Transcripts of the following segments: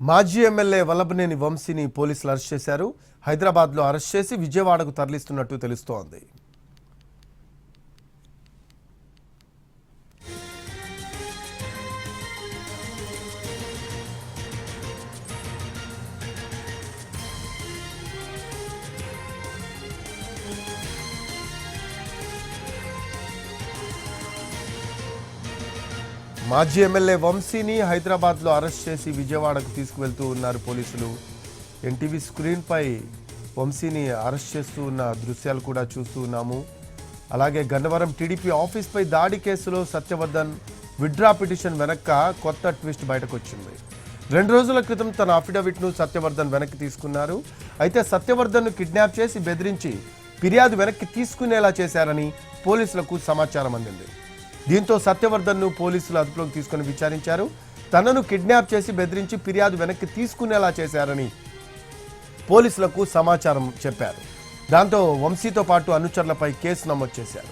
మాజీ ఎమ్మెల్యే వల్లభనేని వంశీని పోలీసులు అరెస్ట్ చేశారు. హైదరాబాద్లో అరెస్ట్ చేసి విజయవాడకు తరలిస్తున్నట్టు తెలుస్తోంది. మాజీ ఎమ్మెల్యే వంశీని హైదరాబాద్లో అరెస్ట్ చేసి విజయవాడకు తీసుకువెళ్తూ ఉన్నారు పోలీసులు. ఎన్టీవీ స్క్రీన్పై వంశీని అరెస్ట్ చేస్తూ ఉన్న దృశ్యాలు కూడా చూస్తూ ఉన్నాము. అలాగే గన్నవరం టీడీపీ ఆఫీస్పై దాడి కేసులో సత్యవర్ధన్ విత్డ్రా పిటిషన్ వెనక్క కొత్త ట్విస్ట్ బయటకు వచ్చింది. 2 రోజుల క్రితం తన అఫిడవిట్ను సత్యవర్ధన్ వెనక్కి తీసుకున్నారు. అయితే సత్యవర్ధన్ను కిడ్నాప్ చేసి బెదిరించి ఫిర్యాదు వెనక్కి తీసుకునేలా చేశారని పోలీసులకు సమాచారం అందింది. దీంతో సత్యవర్ధన్ను పోలీసులు అదుపులోకి తీసుకుని విచారించారు. తనను కిడ్నాప్ చేసి బెదిరించి ఫిర్యాదు వెనక్కి తీసుకునేలా చేశారని పోలీసులకు సమాచారం చెప్పారు. దాంతో వంశీతో పాటు అనుచరులపై కేసు నమోదు చేశారు.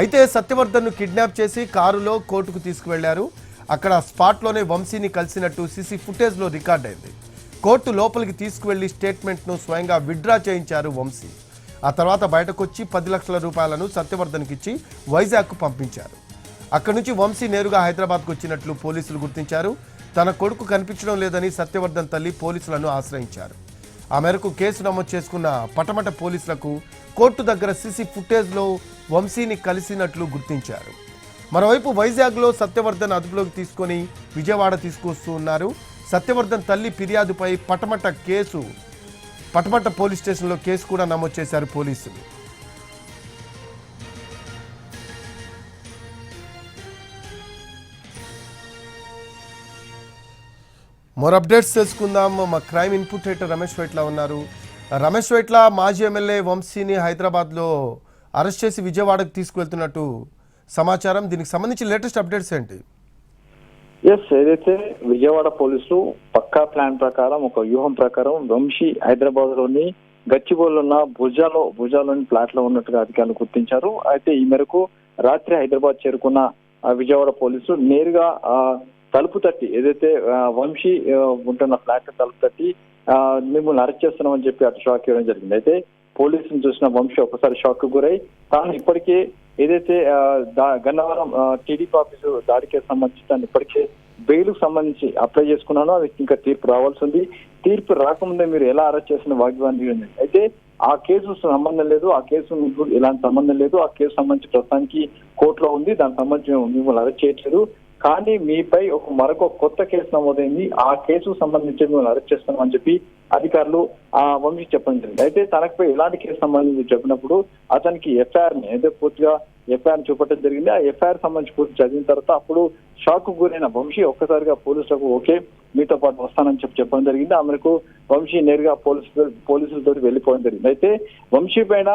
అయితే సత్యవర్ధన్ను కిడ్నాప్ చేసి కారులో కోర్టుకు తీసుకువెళ్లారు. అక్కడ స్పాట్లోనే వంశీని కలిసినట్టు సీసీ ఫుటేజ్లో రికార్డ్ అయింది. కోర్టు లోపలికి తీసుకువెళ్లి స్టేట్మెంట్ను స్వయంగా విత్డ్రా చేయించారు వంశీ. ఆ తర్వాత బయటకొచ్చి 10 లక్షల రూపాయలను సత్యవర్ధన్కి ఇచ్చి వైజాగ్కు పంపించారు. అక్కడి నుంచి వంశీ నేరుగా హైదరాబాద్కు వచ్చినట్లు పోలీసులు గుర్తించారు. తన కొడుకు కనిపించడం లేదని సత్యవర్ధన్ తల్లి పోలీసులను ఆశ్రయించారు. ఆ మేరకు కేసు నమోదు చేసుకున్న పటమట పోలీసులకు కోర్టు దగ్గర సీసీ ఫుటేజ్లో వంశీని కలిసినట్లు గుర్తించారు. మరోవైపు వైజాగ్లో సత్యవర్ధన్ అదుపులోకి తీసుకొని విజయవాడ తీసుకొస్తూ ఉన్నారు. సత్యవర్ధన్ తల్లి ఫిర్యాదుపై పటమట పోలీస్ స్టేషన్లో కేసు కూడా నమోదు చేశారు పోలీసులు. మోర్ అప్డేట్స్ తెలుసుకుందాం. మా crime input writer Ramesh Vaitla ఉన్నారు. రమేష్ వైట్ల, మాజీ ఎమ్మెల్యే వంశీని హైదరాబాద్లో అరెస్ట్ చేసి విజయవాడకు తీసుకువెళ్తున్నట్టు సమాచారం. దీనికి సంబంధించి లేటెస్ట్ అప్డేట్స్ ఏంటి? ఏదైతే విజయవాడ పోలీసులు పక్కా ప్లాన్ ప్రకారం, ఒక వ్యూహం ప్రకారం వంశీ హైదరాబాద్ లోని గచ్చిబౌలిలో ఉన్న భుజాలోని ఫ్లాట్ లో ఉన్నట్టుగా అధికారులు గుర్తించారు. అయితే ఈ మేరకు రాత్రి హైదరాబాద్ చేరుకున్న విజయవాడ పోలీసులు నేరుగా తలుపు తట్టి, ఏదైతే వంశీ ఉంటున్న ఫ్లాట్ తలుపు తట్టి మిమ్మల్ని అరెస్ట్ చేస్తున్నామని చెప్పి అటు షాక్ ఇవ్వడం జరిగింది. అయితే పోలీసులు చూసిన వంశీ ఒకసారి షాక్ కు గురై తాను ఇప్పటికే ఏదైతే గన్నవరం టీడీపీ ఆఫీసు దాడికి సంబంధించి తను ఇప్పటికే బెయిల్ కు సంబంధించి అప్లై చేసుకున్నాను, అది ఇంకా తీర్పు రావాల్సి ఉంది. తీర్పు రాకముందే మీరు ఎలా అరెస్ట్ చేసిన వాగ్దానం. అయితే ఆ కేసు సంబంధం లేదు, ఆ కేసు మీకు ఎలాంటి సంబంధం లేదు, ఆ కేసు సంబంధించి ప్రస్తుతానికి కోర్టులో ఉంది, దానికి సంబంధించి మిమ్మల్ని అరెస్ట్ చేయట్లేదు. కానీ మీపై మరొక కొత్త కేసు నమోదైంది, ఆ కేసుకు సంబంధించి మిమ్మల్ని అరెస్ట్ చేస్తామని చెప్పి అధికారులు వంశీ చెప్పడం జరిగింది. అయితే తనపై ఎలాంటి కేసు సంబంధించి చెప్పినప్పుడు అతనికి ఎఫ్ఐఆర్ ని అయితే పూర్తిగా ఎఫ్ఐఆర్ చూపట్టడం జరిగింది. ఆ ఎఫ్ఐఆర్ సంబంధించి పూర్తి చదివిన తర్వాత అప్పుడు షాక్ గురైన వంశీ ఒక్కసారిగా పోలీసులకు ఓకే మీతో పాటు వస్తానని చెప్పడం జరిగింది. ఆ మేరకు వంశీ నేరుగా పోలీసులతో వెళ్ళిపోవడం జరిగింది. అయితే వంశీ పైన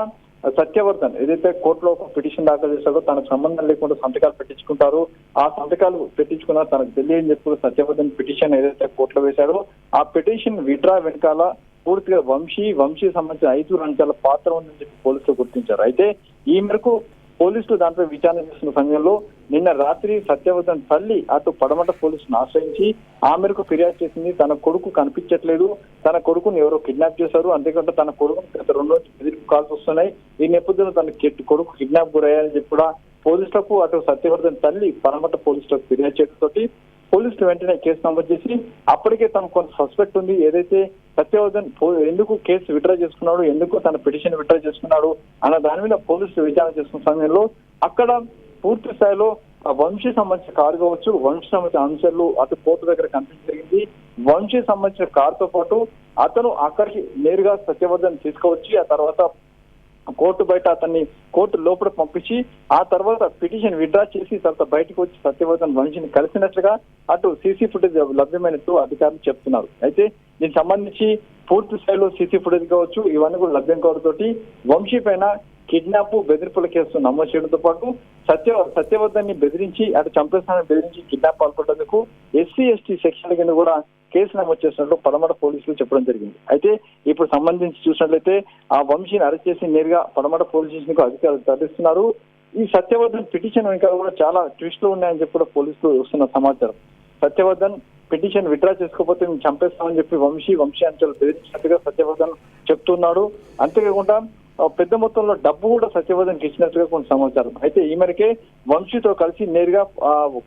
సత్యవర్ధన్ ఏదైతే కోర్టులో ఒక పిటిషన్ దాఖలు చేశాడో తనకు సంబంధం లేకుండా సంతకాలు పెట్టించుకుంటారు, ఆ సంతకాలు పెట్టించుకున్నా తనకు తెలియని చెప్పి సత్యవర్ధన్ పిటిషన్ ఏదైతే కోర్టులో వేశాడో ఆ పిటిషన్ విత్డ్రా వెనకాల పూర్తిగా వంశీ సంబంధించిన 5 రంగాల పాత్ర ఉందని చెప్పి పోలీసులు గుర్తించారు. అయితే ఈ మేరకు పోలీసులు దాంట్లో విచారణ చేస్తున్న సమయంలో నిన్న రాత్రి సత్యవర్ధన్ తల్లి అటు పడమట పోలీసులను ఆశ్రయించి ఆ మేరకు ఫిర్యాదు చేసింది. తన కొడుకు కనిపించట్లేదు, తన కొడుకుని ఎవరో కిడ్నాప్ చేశారు, అంతేకాకుండా తన కొడుకుని గత 2 రోజులు బెదిరింపు కాల్స్ వస్తున్నాయి, ఈ నేపథ్యంలో తన కొడుకు కిడ్నాప్ గురయ్యారని చెప్పి కూడా పోలీసులకు అటు సత్యవర్ధన్ తల్లి పడమట పోలీసులకు ఫిర్యాదు చేయడంతో పోలీసులు వెంటనే కేసు నమోదు చేసి అప్పటికే తనకు కొంత సస్పెక్ట్ ఉంది, ఏదైతే సత్యవర్ధన్ ఎందుకు కేసు విత్డ్రా చేసుకున్నాడు, ఎందుకు తన పిటిషన్ విత్డ్రా చేసుకున్నాడు అన్న దాని మీద పోలీసులు విచారణ చేసుకున్న సమయంలో అక్కడ పూర్తి స్థాయిలో వంశీ సంబంధించిన కారు కావచ్చు, వంశీ సంబంధించిన అంశాలు అటు కోర్టు దగ్గర కనిపించడం జరిగింది. వంశీ సంబంధించిన కారుతో పాటు అతను అక్కడికి నేరుగా సత్యవర్ధన్ తీసుకువచ్చి ఆ తర్వాత కోర్టు బయట అతన్ని కోర్టు లోపల పంపించి ఆ తర్వాత పిటిషన్ విత్డ్రా చేసి తర్వాత బయటకు వచ్చి సత్యవర్ధన్ వంశీని కలిసినట్లుగా అటు సీసీ ఫుటేజ్ లభ్యమైనట్టు అధికారులు చెప్తున్నారు. అయితే దీనికి సంబంధించి పూర్తి స్థాయిలో సీసీ ఫుటేజ్ కావచ్చు ఇవన్నీ కూడా లభ్యం కావడంతో వంశీ పైన కిడ్నాప్ బెదిరింపుల కేసు నమోదు చేయడంతో పాటు సత్యవర్ధన్ ని బెదిరించి అటు చంపేస్తానని బెదిరించి కిడ్నాప్ పాల్పడేందుకు ఎస్సీ ఎస్టీ సెక్షన్ల కింద కూడా కేసు నమోదు చేసినట్లు పడమట పోలీసులు చెప్పడం జరిగింది. అయితే ఇప్పుడు సంబంధించి చూసినట్లయితే ఆ వంశీని అరెస్ట్ చేసి నేరుగా పడమట పోలీస్ స్టేషన్ కు అధికారులు తరలిస్తున్నారు. ఈ సత్యవర్ధన్ పిటిషన్ వెనకాల కూడా చాలా ట్విస్టులు ఉన్నాయని చెప్పి కూడా పోలీసులు వస్తున్న సమాచారం. సత్యవర్ధన్ పిటిషన్ విత్డ్రా చేసుకోకపోతే మేము చంపేస్తామని చెప్పి వంశీ అంచెలు బెదిరించినట్టుగా సత్యవర్ధన్ చెప్తున్నాడు. అంతేకాకుండా పెద్ద మొత్తంలో డబ్బు కూడా సత్యవర్ధన్కి ఇచ్చినట్టుగా కొంత సమాచారం. అయితే ఈ మేరకే వంశీతో కలిసి నేరుగా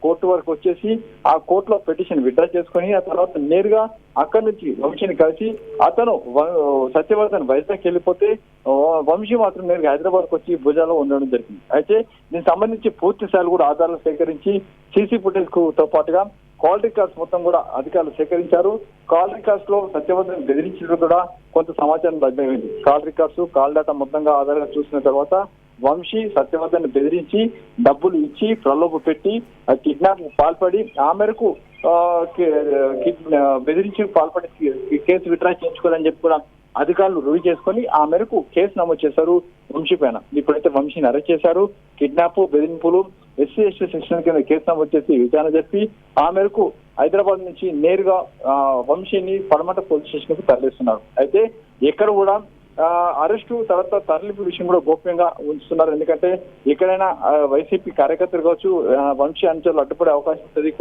కోర్టు వరకు వచ్చేసి ఆ కోర్టులో పిటిషన్ విత్డ్రా చేసుకుని ఆ తర్వాత నేరుగా అక్కడి నుంచి వంశీని కలిసి అతను సత్యవర్ధన్ వైజాగ్ వెళ్ళిపోతే వంశీ మాత్రం నేరుగా హైదరాబాద్కి వచ్చి భుజాలో ఉండడం జరిగింది. అయితే దీనికి సంబంధించి పూర్తి స్థాయిలో కూడా ఆధారాలు సేకరించి సీసీ ఫుటేజ్ తో పాటుగా కాల్ రికార్డ్స్ మొత్తం కూడా అధికారులు సేకరించారు. కాల్ రికార్డ్స్ లో సత్యవర్ధన్ బెదిరించినట్టు కూడా కొంత సమాచారం లభ్యమైంది. కాల్ రికార్డ్స్ కాల్ డేటా మొత్తంగా ఆధారంగా చూసిన తర్వాత వంశీ సత్యవర్ధన్ బెదిరించి డబ్బులు ఇచ్చి ప్రలోభ పెట్టి కిడ్నాప్ పాల్పడి ఆ మేరకు బెదిరించి పాల్పడి కేసు విత్డ్రా చేయించుకోవాలని చెప్పి కూడా అధికారులు రుజువు చేసుకుని ఆ మేరకు కేసు నమోదు చేశారు వంశీ పైన. ఇప్పుడైతే వంశీని అరెస్ట్ చేశారు. కిడ్నాప్, బెదిరింపులు, SC/ST సెక్షన్ కింద కేసు నమోదు చేసి విచారణ చెప్పి ఆ మేరకు హైదరాబాద్ నుంచి నేరుగా వంశీని పడమట పోలీస్ స్టేషన్ కు తరలిస్తున్నారు. అయితే ఎక్కడ కూడా అరెస్టు తర్వాత తరలింపు విషయం కూడా గోప్యంగా ఉంచుతున్నారు. ఎందుకంటే ఎక్కడైనా వైసీపీ కార్యకర్తలు కావచ్చు వంశీ అంచెలు అడ్డుపడే అవకాశం ఉంటుంది,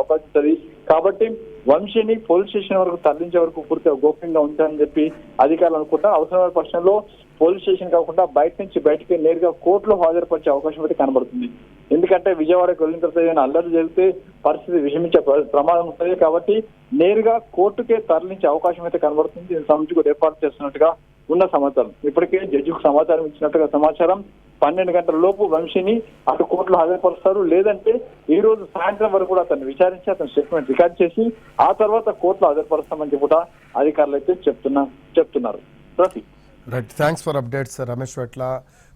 అవకాశం ఉంటుంది. కాబట్టి వంశీని పోలీస్ స్టేషన్ వరకు తరలించే వరకు పూర్తిగా గోప్యంగా ఉంచాలని చెప్పి అధికారులు అనుకుంటారు. అవసరమైన పక్షంలో పోలీస్ స్టేషన్ కాకుండా బయటికి నేరుగా కోర్టులో హాజరుపరిచే అవకాశం అయితే కనబడుతుంది. ఎందుకంటే విజయవాడకు వెళ్ళిన తర్వాత ఏదైనా అల్లరి జరిగితే పరిస్థితి విషమించే ప్రమాదం ఉంటుంది. కాబట్టి నేరుగా కోర్టుకే తరలించే అవకాశం అయితే కనబడుతుంది. దీనికి సంబంధించి కూడా ఏర్పాటు చేస్తున్నట్టుగా ఉన్న సమాచారం. ఇప్పటికే జడ్జికి సమాచారం ఇచ్చినట్టుగా సమాచారం. 12 గంటల లోపు వంశీని అటు కోర్టులో హాజరుపరుస్తారు. లేదంటే ఈ రోజు సాయంత్రం వరకు కూడా అతన్ని విచారించి అతని స్టేట్మెంట్ రికార్డ్ చేసి ఆ తర్వాత కోర్టులో హాజరుపరుస్తామని చెప్పి కూడా అధికారులు అయితే చెప్తున్నారు. Rafi, right, thanks for updates Ramesh Vetla.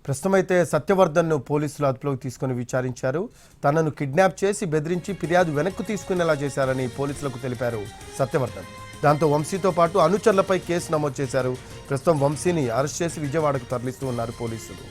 ప్రస్తుతం అయితే సత్యవర్ధన్ను పోలీసులు అదుపులోకి తీసుకుని విచారించారు. తనను కిడ్నాప్ చేసి బెదిరించి ఫిర్యాదు వెనక్కు తీసుకునేలా చేశారని పోలీసులకు తెలిపారు సత్యవర్ధన్. దాంతో వంశీతో పాటు అనుచరులపై కేసు నమోదు చేశారు. ప్రస్తుతం వంశీని అరెస్ట్ చేసి విజయవాడకు తరలిస్తూ ఉన్నారు పోలీసులు.